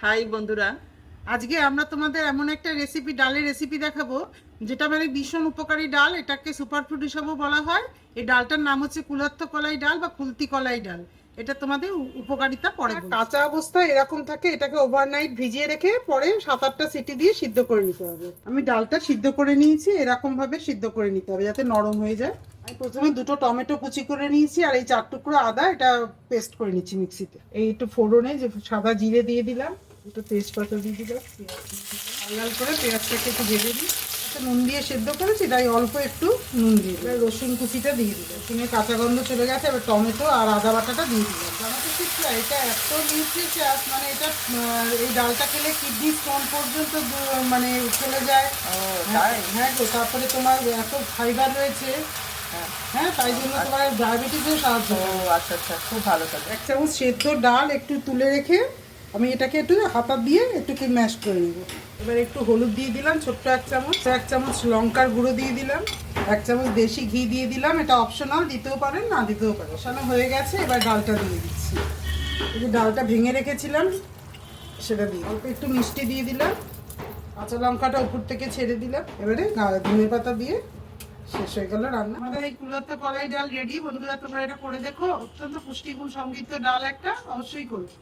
High বন্ধুরা। আজকে আমরা তোমাদের এমন একটা রেসিপি, ডালের রেসিপি দেখাবো যেটা মানে ভীষণ উপকারী ডাল। এটাকে সুপারফুড হিসাবেও বলা হয়। এই ডালটার নাম হচ্ছে কুলত্থ কলাই ডাল বা কুলতি কলাই ডাল। এটা তোমাদের উপকারিতা পরে বলছি। কাঁচা অবস্থায় এরকম থাকে, এটাকে ওভারনাইট ভিজিয়ে রেখে পরে 7-8টা সিটি দিয়ে সিদ্ধ করে নিতে হবে। আমি ডালটা সিদ্ধ করে নিয়েছি, এরকম ভাবে সিদ্ধ করে নিতে হবে যাতে নরম হয়ে যায়। আমি প্রথমে 2টো টমেটো কুচি করে নিয়েছি আর এই 4 টুকরো আদা, এটা পেস্ট করে নিচ্ছি মিক্সিতে। এই একটু ফোড়নে যে সাদা জিরে দিয়ে দিলাম, একটু তেজপাতা দিয়ে দিলাম, লাল লাল করে পেঁয়াজটাকে একটু ভেজে দিই। নুন দিয়ে সেদ্ধ করেছি, তাই অল্প একটু নুন দিয়ে দিই। রসুন কুচিটা দিয়ে দিই, রসুনের কাঁচা গন্ধ চলে গেছে। এবার টমেটো আর আদা বাটাটা দিয়ে দিলাম। টমেটো শিখলা, এটা এত নিউট্রিশিয়াস, মানে এটা এই ডালটা খেলে কিডনি স্টোন পর্যন্ত মানে চলে যায়। হ্যাঁ গো, তারপরে তোমার এত ফাইবার রয়েছে। হ্যাঁ, তাই জন্য তোমার ডায়াবেটিসেও সাহায্য করে। আচ্ছা আচ্ছা, খুব ভালো থাকে। 1 চামচ সেদ্ধ ডাল একটু তুলে রেখে আমি এটাকে একটু হাতা দিয়ে একটু কি ম্যাশ করে নেব। এবার একটু হলুদ দিয়ে দিলাম, ছোট্ট 1 চামচ লঙ্কার গুঁড়ো দিয়ে দিলাম, 1 চামচ দেশি ঘি দিয়ে দিলাম। এটা অপশনাল, দিতেও পারেন না দিতেও পারেন। কষানো হয়ে গেছে, এবার ডালটা দিয়ে দিচ্ছি। এই যে ডালটা ভেঙে রেখেছিলাম সেটা দিয়ে অল্প একটু মিষ্টি দিয়ে দিলাম, কাঁচা লঙ্কাটা উপর থেকে ছেড়ে দিলাম। এবারে ধনে পাতা দিয়ে শেষ হয়ে গেল রান্না। আমাদের এই কুলত্থ কলাই ডাল রেডি। বন্ধুরা, তোমরা এটা করে দেখো, অত্যন্ত পুষ্টিগুণ সমৃদ্ধ ডাল একটা, অবশ্যই করবে।